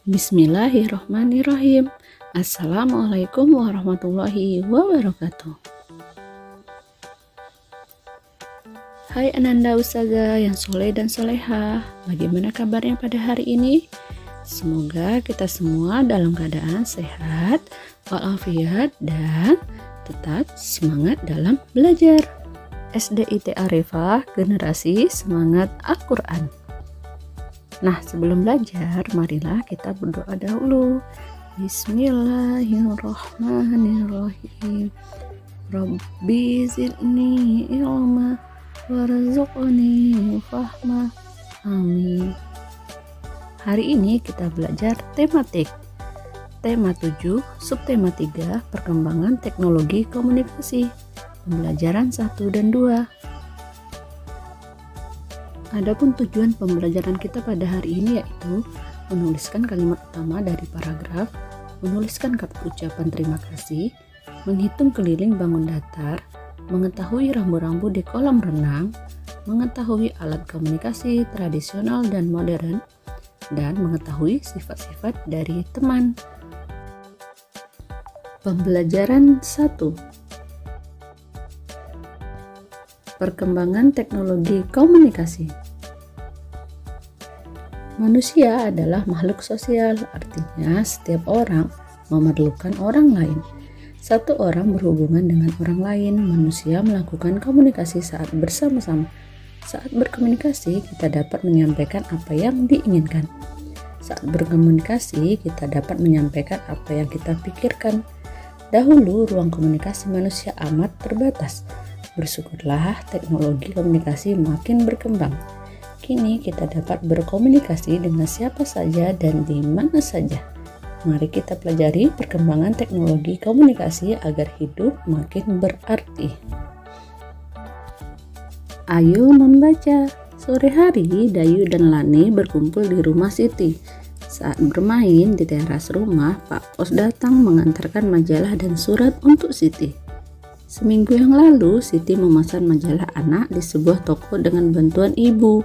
Bismillahirrohmanirrohim. Assalamualaikum warahmatullahi wabarakatuh. Hai Ananda Ustazah yang soleh dan soleha, bagaimana kabarnya pada hari ini? Semoga kita semua dalam keadaan sehat, walafiat, dan tetap semangat dalam belajar. SDIT Arifah, generasi semangat Al-Quran. Nah, sebelum belajar, marilah kita berdoa dahulu. Bismillahirrahmanirrahim. Rabbi zidni ilma warzuqni fahma. Amin. Hari ini kita belajar tematik. Tema 7, subtema 3, perkembangan teknologi komunikasi. Pembelajaran 1 dan 2. Adapun tujuan pembelajaran kita pada hari ini yaitu menuliskan kalimat utama dari paragraf, menuliskan kata ucapan terima kasih, menghitung keliling bangun datar, mengetahui rambu-rambu di kolam renang, mengetahui alat komunikasi tradisional dan modern, dan mengetahui sifat-sifat dari teman. Pembelajaran 1. Perkembangan teknologi komunikasi. Manusia adalah makhluk sosial, artinya setiap orang memerlukan orang lain. Satu orang berhubungan dengan orang lain, manusia melakukan komunikasi saat bersama-sama. Saat berkomunikasi, kita dapat menyampaikan apa yang diinginkan. Saat berkomunikasi, kita dapat menyampaikan apa yang kita pikirkan. Dahulu, ruang komunikasi manusia amat terbatas. Bersyukurlah teknologi komunikasi makin berkembang. Kini kita dapat berkomunikasi dengan siapa saja dan di mana saja. Mari kita pelajari perkembangan teknologi komunikasi agar hidup makin berarti. Ayo membaca. Sore hari, Dayu dan Lani berkumpul di rumah Siti. Saat bermain di teras rumah, Pak Pos datang mengantarkan majalah dan surat untuk Siti. Seminggu yang lalu, Siti memesan majalah anak di sebuah toko dengan bantuan ibu.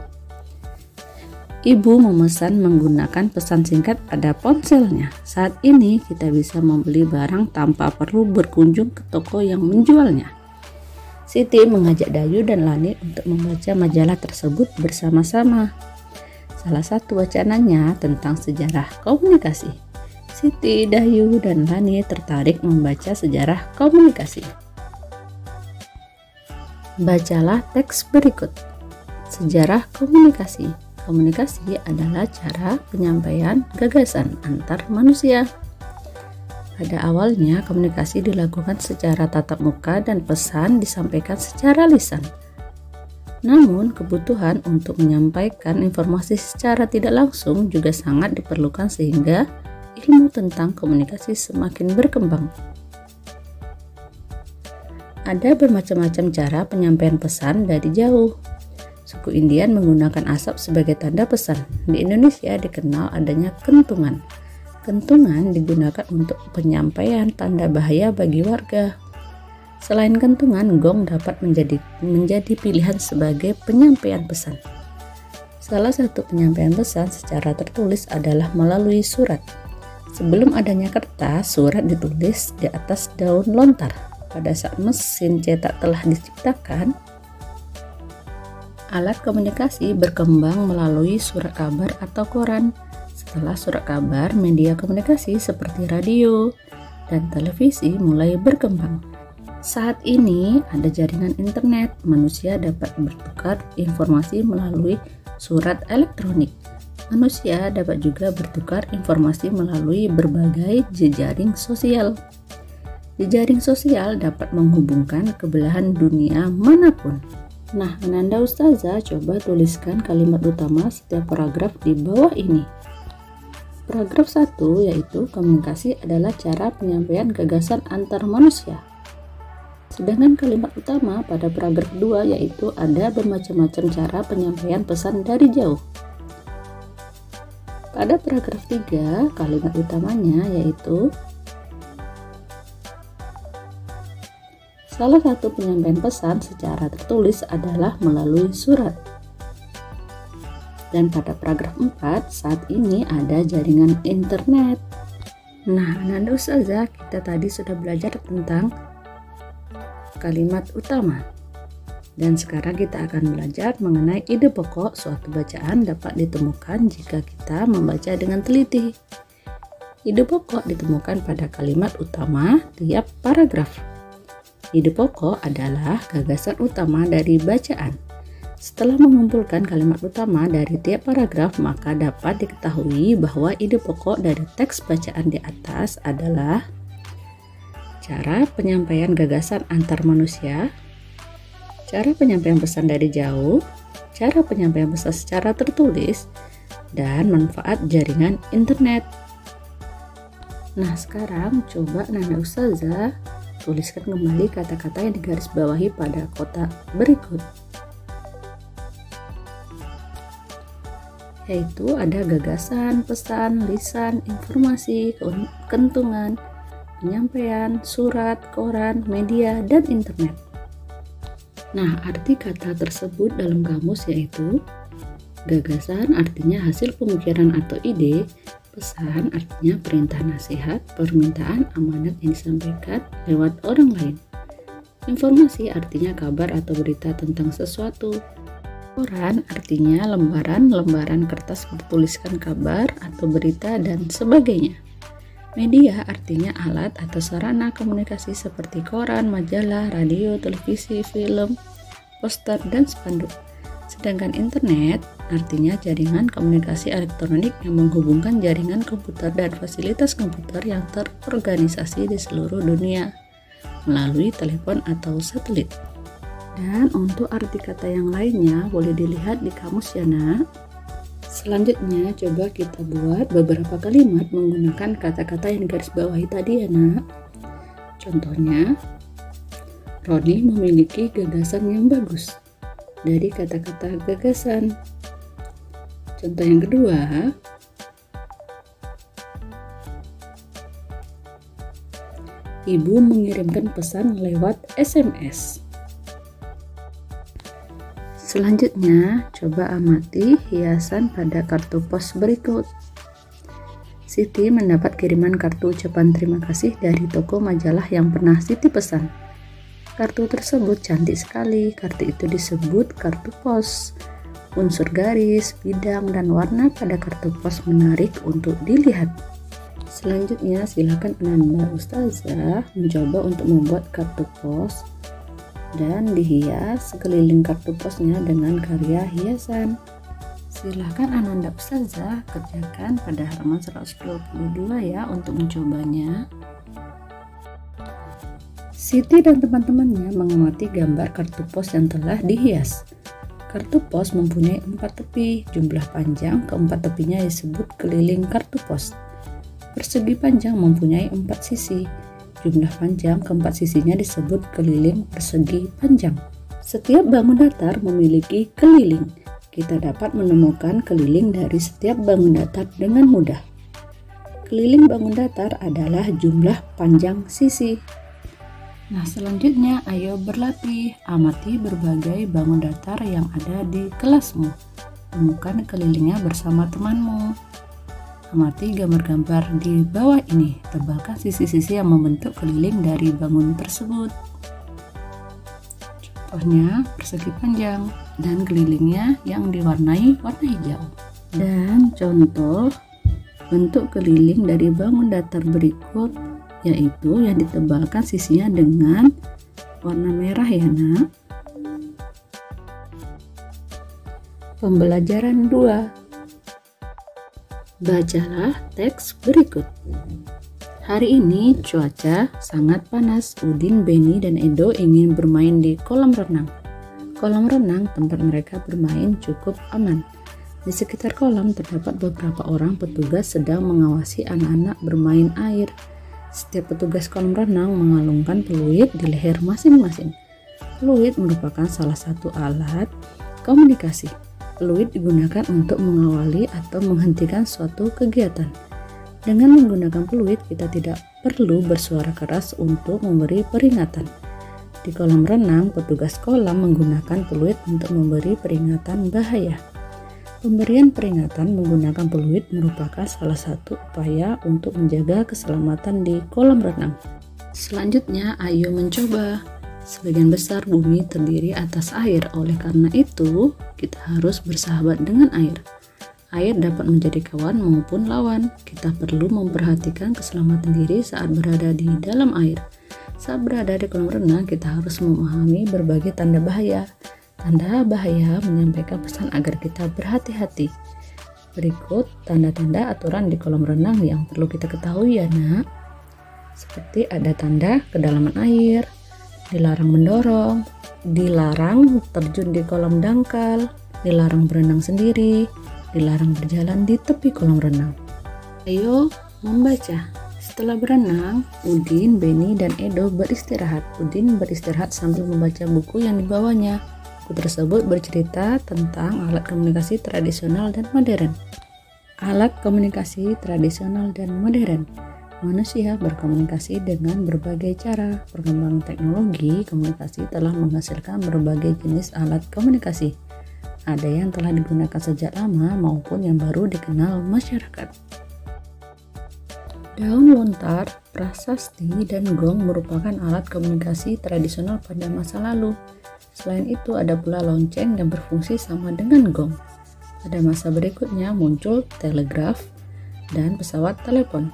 Ibu memesan menggunakan pesan singkat pada ponselnya. Saat ini kita bisa membeli barang tanpa perlu berkunjung ke toko yang menjualnya. Siti mengajak Dayu dan Lani untuk membaca majalah tersebut bersama-sama. Salah satu wacananya tentang sejarah komunikasi. Siti, Dayu, dan Lani tertarik membaca sejarah komunikasi. Bacalah teks berikut. Sejarah komunikasi. Komunikasi adalah cara penyampaian gagasan antar manusia. Pada awalnya, komunikasi dilakukan secara tatap muka dan pesan disampaikan secara lisan. Namun, kebutuhan untuk menyampaikan informasi secara tidak langsung juga sangat diperlukan sehingga ilmu tentang komunikasi semakin berkembang. Ada bermacam-macam cara penyampaian pesan dari jauh. Suku Indian menggunakan asap sebagai tanda pesan. Di Indonesia dikenal adanya kentungan. Kentungan digunakan untuk penyampaian tanda bahaya bagi warga. Selain kentungan, gong dapat menjadi pilihan sebagai penyampaian pesan. Salah satu penyampaian pesan secara tertulis adalah melalui surat. Sebelum adanya kertas, surat ditulis di atas daun lontar. Pada saat mesin cetak telah diciptakan, alat komunikasi berkembang melalui surat kabar atau koran. Setelah surat kabar, media komunikasi seperti radio dan televisi mulai berkembang. Saat ini ada jaringan internet, manusia dapat bertukar informasi melalui surat elektronik. Manusia dapat juga bertukar informasi melalui berbagai jejaring sosial. Jejaring sosial dapat menghubungkan ke belahan dunia manapun. Nah, Ananda Ustazah coba tuliskan kalimat utama setiap paragraf di bawah ini. Paragraf 1 yaitu komunikasi adalah cara penyampaian gagasan antar manusia. Sedangkan kalimat utama pada paragraf 2 yaitu ada bermacam-macam cara penyampaian pesan dari jauh. Pada paragraf 3, kalimat utamanya yaitu salah satu penyampaian pesan secara tertulis adalah melalui surat. Dan pada paragraf 4, saat ini ada jaringan internet. Nah, Ananda Ustazah, kita tadi sudah belajar tentang kalimat utama. Dan sekarang kita akan belajar mengenai ide pokok suatu bacaan dapat ditemukan jika kita membaca dengan teliti. Ide pokok ditemukan pada kalimat utama tiap paragraf. Ide pokok adalah gagasan utama dari bacaan. Setelah mengumpulkan kalimat utama dari tiap paragraf, maka dapat diketahui bahwa ide pokok dari teks bacaan di atas adalah cara penyampaian gagasan antar manusia, cara penyampaian pesan dari jauh, cara penyampaian pesan secara tertulis, dan manfaat jaringan internet. Nah, sekarang coba Nanda Ustazah tuliskan kembali kata-kata yang digarisbawahi pada kotak berikut. Yaitu ada gagasan, pesan, lisan, informasi, kentungan, penyampaian, surat, koran, media, dan internet. Nah, arti kata tersebut dalam kamus yaitu gagasan artinya hasil pemikiran atau ide, pesan artinya perintah nasihat, permintaan amanat yang disampaikan lewat orang lain. Informasi artinya kabar atau berita tentang sesuatu. Koran artinya lembaran-lembaran kertas bertuliskan kabar atau berita dan sebagainya. Media artinya alat atau sarana komunikasi seperti koran, majalah, radio, televisi, film, poster, dan spanduk. Sedangkan internet artinya jaringan komunikasi elektronik yang menghubungkan jaringan komputer dan fasilitas komputer yang terorganisasi di seluruh dunia melalui telepon atau satelit. Dan untuk arti kata yang lainnya boleh dilihat di kamus ya nak. Selanjutnya coba kita buat beberapa kalimat menggunakan kata-kata yang digarisbawahi tadi ya nak. Contohnya, Roni memiliki gagasan yang bagus. Dari kata-kata gagasan. Contoh yang kedua, Ibu mengirimkan pesan lewat SMS. Selanjutnya, coba amati hiasan pada kartu pos berikut. Siti mendapat kiriman kartu ucapan terima kasih dari toko majalah yang pernah Siti pesan. Kartu tersebut cantik sekali. Kartu itu disebut kartu pos. Unsur garis, bidang, dan warna pada kartu pos menarik untuk dilihat. Selanjutnya, silakan Ananda Ustazah mencoba untuk membuat kartu pos dan dihias sekeliling kartu posnya dengan karya hiasan. Silahkan Ananda Ustazah kerjakan pada halaman 122 ya untuk mencobanya. Siti dan teman-temannya mengamati gambar kartu pos yang telah dihias. Kartu pos mempunyai 4 tepi, jumlah panjang keempat tepinya disebut keliling kartu pos. Persegi panjang mempunyai 4 sisi. Jumlah panjang keempat sisinya disebut keliling persegi panjang. Setiap bangun datar memiliki keliling. Kita dapat menemukan keliling dari setiap bangun datar dengan mudah. Keliling bangun datar adalah jumlah panjang sisi. Nah, selanjutnya ayo berlatih. Amati berbagai bangun datar yang ada di kelasmu. Temukan kelilingnya bersama temanmu. Amati gambar-gambar di bawah ini. Tebalkan sisi-sisi yang membentuk keliling dari bangun tersebut. Contohnya persegi panjang dan kelilingnya yang diwarnai warna hijau. Dan contoh bentuk keliling dari bangun datar berikut yaitu yang ditebalkan sisinya dengan warna merah ya nak. Pembelajaran 2. Bacalah teks berikut. Hari ini cuaca sangat panas. Udin, Beni, dan Edo ingin bermain di kolam renang. Kolam renang tempat mereka bermain cukup aman. Di sekitar kolam terdapat beberapa orang petugas sedang mengawasi anak-anak bermain air. Setiap petugas kolam renang mengalungkan peluit di leher masing-masing. Peluit merupakan salah satu alat komunikasi. Peluit digunakan untuk mengawali atau menghentikan suatu kegiatan. Dengan menggunakan peluit, kita tidak perlu bersuara keras untuk memberi peringatan. Di kolam renang, petugas kolam menggunakan peluit untuk memberi peringatan bahaya. Pemberian peringatan menggunakan peluit merupakan salah satu upaya untuk menjaga keselamatan di kolam renang. Selanjutnya, ayo mencoba. Sebagian besar bumi terdiri atas air, oleh karena itu kita harus bersahabat dengan air. Air dapat menjadi kawan maupun lawan. Kita perlu memperhatikan keselamatan diri saat berada di dalam air. Saat berada di kolam renang, kita harus memahami berbagai tanda bahaya. Tanda bahaya menyampaikan pesan agar kita berhati-hati. Berikut tanda-tanda aturan di kolam renang yang perlu kita ketahui ya nak. Seperti ada tanda kedalaman air, dilarang mendorong, dilarang terjun di kolam dangkal, dilarang berenang sendiri, dilarang berjalan di tepi kolam renang. Ayo membaca. Setelah berenang, Udin, Beni, dan Edo beristirahat. Udin beristirahat sambil membaca buku yang dibawanya. Buku tersebut bercerita tentang alat komunikasi tradisional dan modern. Alat komunikasi tradisional dan modern. Manusia berkomunikasi dengan berbagai cara. Perkembangan teknologi komunikasi telah menghasilkan berbagai jenis alat komunikasi. Ada yang telah digunakan sejak lama maupun yang baru dikenal masyarakat. Daun lontar, prasasti, dan gong merupakan alat komunikasi tradisional pada masa lalu. Selain itu ada pula lonceng yang berfungsi sama dengan gong. Pada masa berikutnya muncul telegraf dan pesawat telepon.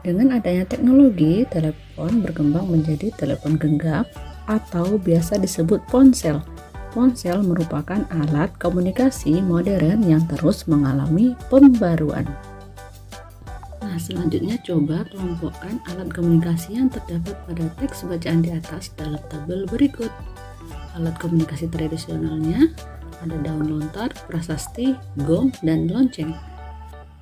Dengan adanya teknologi, telepon berkembang menjadi telepon genggam atau biasa disebut ponsel. Ponsel merupakan alat komunikasi modern yang terus mengalami pembaruan. Nah, selanjutnya coba kelompokkan alat komunikasi yang terdapat pada teks bacaan di atas dalam tabel berikut. Alat komunikasi tradisionalnya ada daun lontar, prasasti, gong, dan lonceng.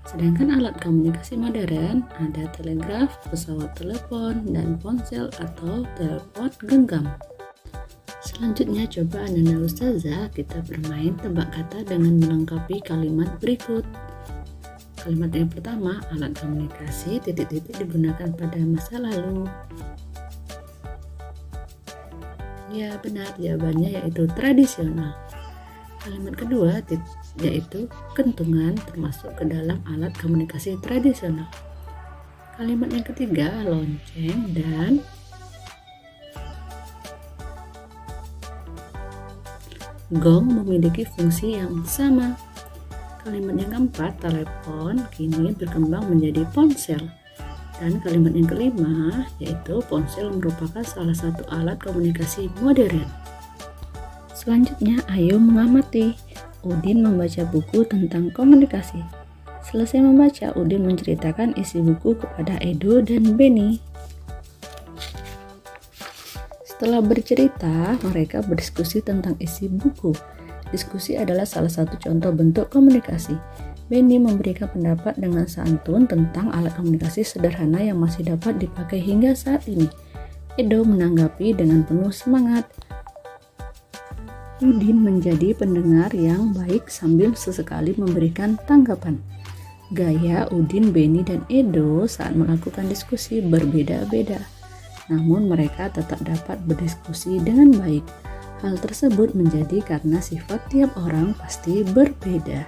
Sedangkan alat komunikasi modern ada telegraf, pesawat telepon, dan ponsel atau telepon genggam. Selanjutnya coba Nana Ustazah kita bermain tebak kata dengan melengkapi kalimat berikut. Kalimat yang pertama, alat komunikasi titik-titik digunakan pada masa lalu. Ya benar, jawabannya yaitu tradisional. Kalimat kedua yaitu kentungan termasuk ke dalam alat komunikasi tradisional. Kalimat yang ketiga lonceng dan gong memiliki fungsi yang sama. Kalimat yang keempat telepon kini berkembang menjadi ponsel. Dan kalimat yang kelima yaitu ponsel merupakan salah satu alat komunikasi modern. Selanjutnya ayo mengamati. Udin membaca buku tentang komunikasi. Selesai membaca, Udin menceritakan isi buku kepada Edo dan Beni. Setelah bercerita, mereka berdiskusi tentang isi buku. Diskusi adalah salah satu contoh bentuk komunikasi. Beni memberikan pendapat dengan santun tentang alat komunikasi sederhana yang masih dapat dipakai hingga saat ini. Edo menanggapi dengan penuh semangat. Udin menjadi pendengar yang baik sambil sesekali memberikan tanggapan. Gaya Udin, Beni, dan Edo saat melakukan diskusi berbeda-beda. Namun mereka tetap dapat berdiskusi dengan baik. Hal tersebut menjadi karena sifat tiap orang pasti berbeda.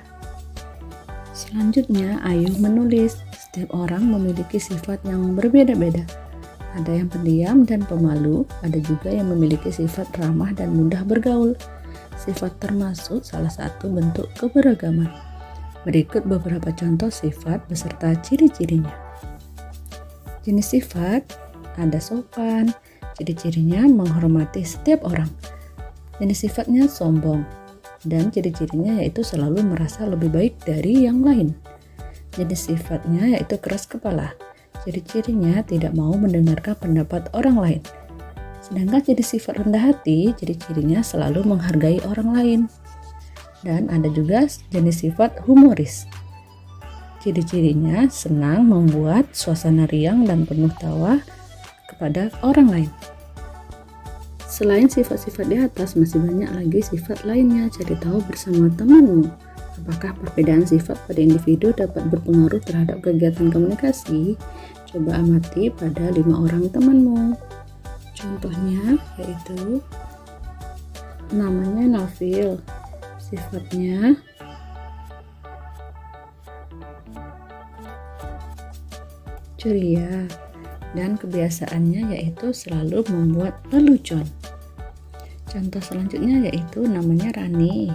Selanjutnya, ayo menulis. Setiap orang memiliki sifat yang berbeda-beda. Ada yang pendiam dan pemalu, ada juga yang memiliki sifat ramah dan mudah bergaul. Sifat termasuk salah satu bentuk keberagaman. Berikut beberapa contoh sifat beserta ciri-cirinya. Jenis sifat ada sopan, ciri-cirinya menghormati setiap orang. Jenis sifatnya sombong. Dan ciri-cirinya yaitu selalu merasa lebih baik dari yang lain. Jenis sifatnya yaitu keras kepala. Ciri-cirinya tidak mau mendengarkan pendapat orang lain. Sedangkan jenis sifat rendah hati, ciri-cirinya selalu menghargai orang lain. Dan ada juga jenis sifat humoris. Ciri-cirinya senang membuat suasana riang dan penuh tawa kepada orang lain. Selain sifat-sifat di atas, masih banyak lagi sifat lainnya. Cari tahu bersama temanmu. Apakah perbedaan sifat pada individu dapat berpengaruh terhadap kegiatan komunikasi? Coba amati pada 5 orang temanmu. Contohnya yaitu namanya Nafil. Sifatnya ceria, dan kebiasaannya yaitu selalu membuat lelucon. Contoh selanjutnya yaitu namanya Rani.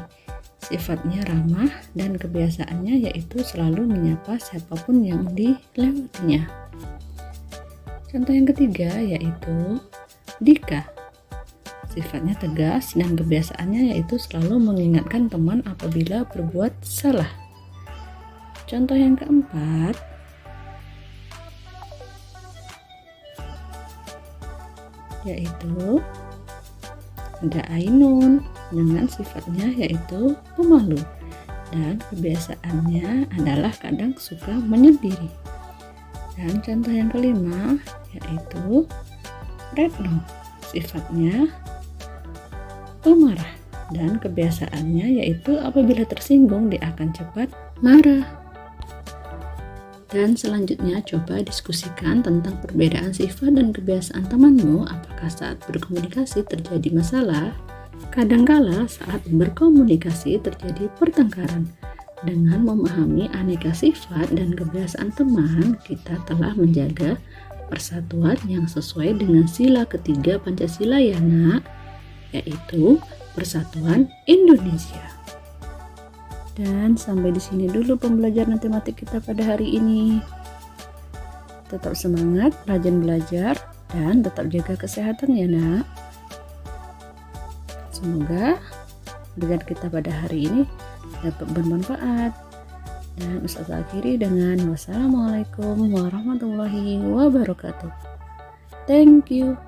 Sifatnya ramah dan kebiasaannya yaitu selalu menyapa siapapun yang dilewatinya. Contoh yang ketiga yaitu Dika. Sifatnya tegas dan kebiasaannya yaitu selalu mengingatkan teman apabila berbuat salah. Contoh yang keempat yaitu ada Ainun dengan sifatnya yaitu pemalu dan kebiasaannya adalah kadang suka menyendiri. Dan contoh yang kelima yaitu Retno, sifatnya pemarah dan kebiasaannya yaitu apabila tersinggung dia akan cepat marah. Dan selanjutnya coba diskusikan tentang perbedaan sifat dan kebiasaan temanmu. Apakah saat berkomunikasi terjadi masalah? Kadangkala saat berkomunikasi terjadi pertengkaran. Dengan memahami aneka sifat dan kebiasaan teman, kita telah menjaga persatuan yang sesuai dengan sila ketiga Pancasila ya nak, yaitu Persatuan Indonesia. Dan sampai di sini dulu pembelajaran matematik kita pada hari ini. Tetap semangat, rajin belajar, dan tetap jaga kesehatan ya nak. Semoga dengan kita pada hari ini dapat bermanfaat. Dan Ustazah akhiri dengan wassalamualaikum warahmatullahi wabarakatuh. Thank you.